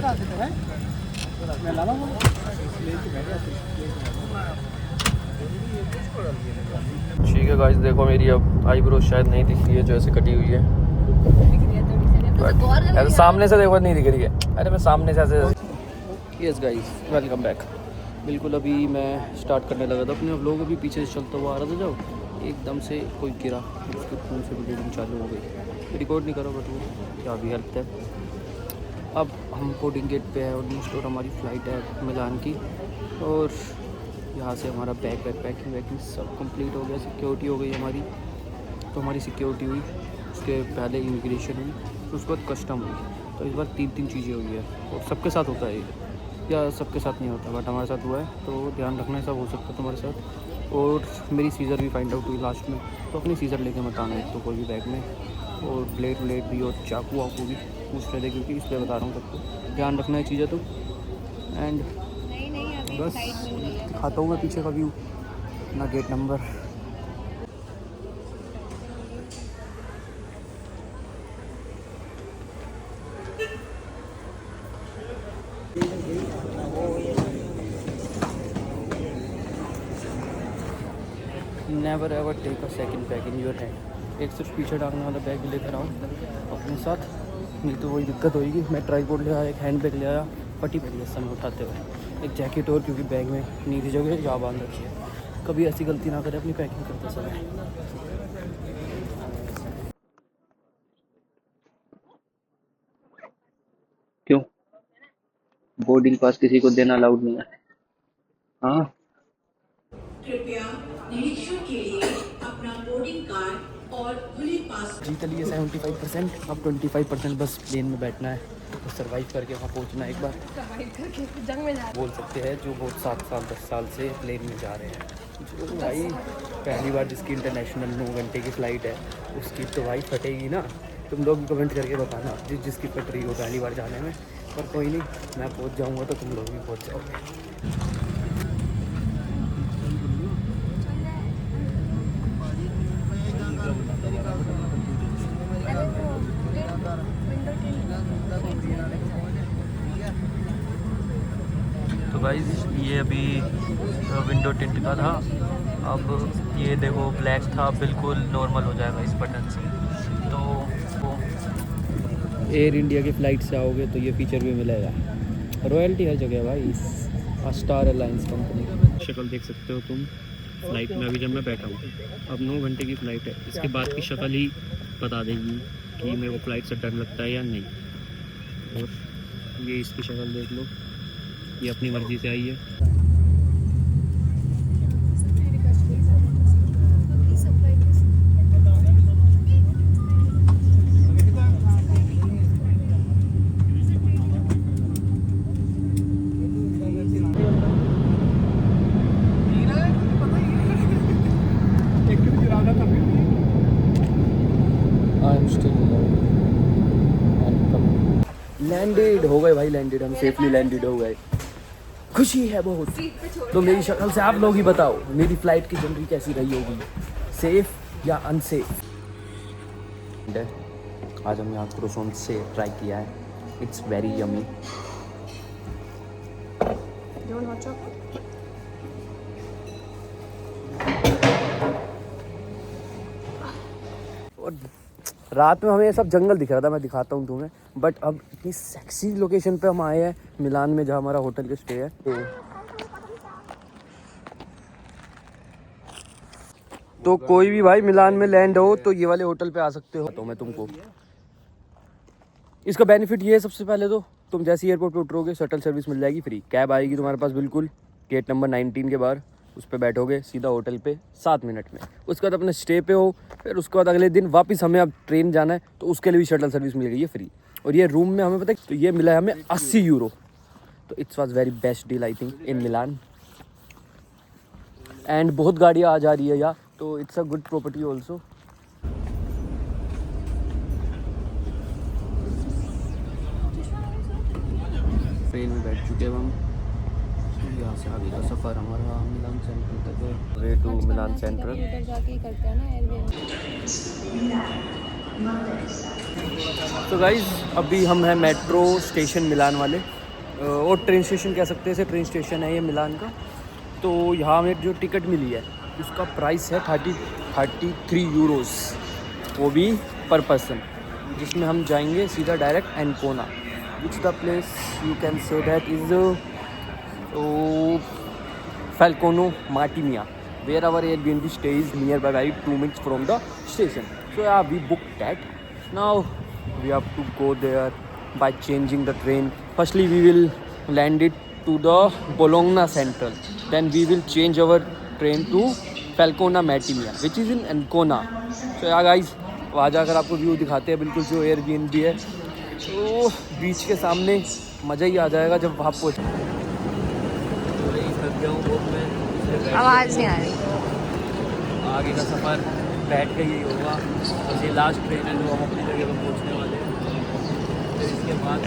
ठीक है गाइस, देखो मेरी अब आईब्रो शायद नहीं दिख रही है जो ऐसे कटी हुई है। ऐसे सामने से देखो नहीं दिख रही है। अरे मैं सामने से ऐसे। Yes guys, welcome back. बिल्कुल अभी मैं स्टार्ट करने लगा था अपने व्लॉग। अभी पीछे से चलता हुआ आ रहा था जब एकदम से कोई गिरा, उसके खून से ब्लीडिंग चालू हो गई। रिकॉर्ड नहीं करो बट वो क्या भी हेल्प है। अब हम बोर्डिंग गेट पे है और नेक्स्ट और हमारी फ़्लाइट है मिलान की। और यहाँ से हमारा पैकिंग वैकिंग सब कंप्लीट हो गया। सिक्योरिटी हो गई हमारी। तो हमारी सिक्योरिटी हुई, उसके पहले इमिग्रेशन हुई, तो उसके बाद कस्टम हुई। तो इस बार तीन चीज़ें हुई है और सबके साथ होता है या सबके साथ नहीं होता, बट हमारे साथ हुआ है। तो ध्यान रखना, सब हो सकता है तुम्हारे साथ। और मेरी सीज़र भी फाइंड आउट हुई लास्ट में। तो अपनी सीज़र लेके मत आना एक तो कोई भी बैग में। और ब्लेड भी और चाकू वाकू भी पूछ रहे थे, क्योंकि इसलिए बता रहा हूँ सबको ध्यान रखना है चीज़ें तो। एंड बस दिखाता हूँ मैं पीछे का व्यू ना, gate number. Never ever take a second bag in your hand. एक सिर्फ पीछे डालने वाला बैग लेकर आओ अपने साथ, नहीं तो वही दिक्कत होगी। मैं ट्राईपोड ले आया, एक हैंड बैग ले आया, फटी पड़ी है समय उठाते हुए। एक जैकेट और, क्योंकि बैग में नीचे जगह जा बांध रखी है। कभी ऐसी गलती ना करें अपनी पैकिंग करते समय। क्यों बोर्डिंग पास किसी को देना अलाउड नहीं है? हाँ, कृपया निरीक्षण के लिए अपना बोर्डिंग कार्ड और खुले पास। जीत लिए 75%, अब 25% बस प्लेन में बैठना है तो सर्वाइव करके वहाँ पहुँचना है। एक बार सर्वाइव करके जंग में जा बोल सकते हैं, जो बहुत 7 साल 10 साल से प्लेन में जा रहे हैं। जो भाई पहली बार जिसकी इंटरनेशनल 9 घंटे की फ़्लाइट है, उसकी तो भाई फटेगी ना। तुम लोग कमेंट करके बताना जिसकी फट रही हो पहली बार जाने में। पर कोई नहीं, मैं पहुँच जाऊँगा तो तुम लोग भी पहुँच जाओगे। तो गाइस ये अभी विंडो टिंट का था। अब ये देखो ब्लैक था, बिल्कुल नॉर्मल हो जाएगा इस बटन से। तो एयर इंडिया की फ़्लाइट से आओगे तो ये फीचर भी मिलेगा। रॉयल्टी हर जगह भाई, स्टार एयरलाइंस कंपनी। शक्ल देख सकते हो तुम फ़्लाइट में अभी जब मैं बैठा हूँ। अब 9 घंटे की फ़्लाइट है, इसके बाद की शक्ल ही बता देगी कि मेरे को फ़्लाइट से डर लगता है या नहीं। और ये इसकी शक्ल देख लो, ये अपनी मर्ज़ी से आई है। लैंडेड हो गए भाई, लैंडेड, हम सेफली लैंडेड हो गए। खुशी है बहुत। तो मेरी शक्ल से आप लोग ही बताओ मेरी फ़्लाइट की जर्नी कैसी रही होगी, सेफ या अनसेफ। आज हम यहाँ क्रोसॉन से ट्राई किया है, इट्स वेरी यमी। और रात में हमें सब जंगल दिख रहा था, मैं दिखाता हूँ तुम्हें। बट अब इतनी सेक्सी लोकेशन पे हम आए हैं मिलान में, जहाँ हमारा होटल का स्टे है। तो कोई भी भाई मिलान में लैंड हो तो ये वाले होटल पे आ सकते हो। तो मैं तुमको इसका बेनिफिट ये है, सबसे पहले तो तुम जैसे एयरपोर्ट पे उतरोगे शटल सर्विस मिल जाएगी फ्री। कैब आएगी तुम्हारे पास बिल्कुल गेट नंबर 19 के बाहर, उस पर बैठोगे सीधा होटल पे 7 मिनट में। उसके बाद अपने स्टे पे हो, फिर उसके बाद अगले दिन वापस हमें अब ट्रेन जाना है तो उसके लिए भी शटल सर्विस मिल गई है फ्री। और ये रूम में हमें पता है तो ये मिला है हमें 80 यूरो। तो it's was very best deal I think in Milan. And बहुत गाड़ियाँ आ जा रही है यहाँ, तो it's a good property also. Train में बैठ चुके हैं हम। यहाँ से आगे का सफ़र हमारा मिलान सेंट्रल तक है। Way to Milan central. तो गाइज़ अभी हम हैं मेट्रो स्टेशन मिलान वाले, और ट्रेन स्टेशन कह सकते हैं इसे, ट्रेन स्टेशन है ये मिलान का। तो यहाँ हमें जो टिकट मिली है उसका प्राइस है 33 यूरोस, वो भी पर पर्सन, जिसमें हम जाएंगे सीधा direct Ancona, which the place you can say that is Falcone Martinia, where our Airbnb stays nearby, very 2 minutes from the station. So yeah, we booked that. Now we have to go there by changing the train. Firstly, we will land it to the Bologna Central. Then we will change our train to Falcone Martinia, which is in Ancona. So yeah guys, वहाँ जाकर आपको view दिखाते हैं बिल्कुल जो Airbnb है। तो बीच के सामने मज़ा ही आ जाएगा जब वहाँ पहुँच। आवाज़ नहीं आ रही। आगे का सफ़र बैठ के ही होगा, बस ये लास्ट ट्रेन है जो हम अपनी जगह पर पहुँचने वाले हैं। फिर इसके बाद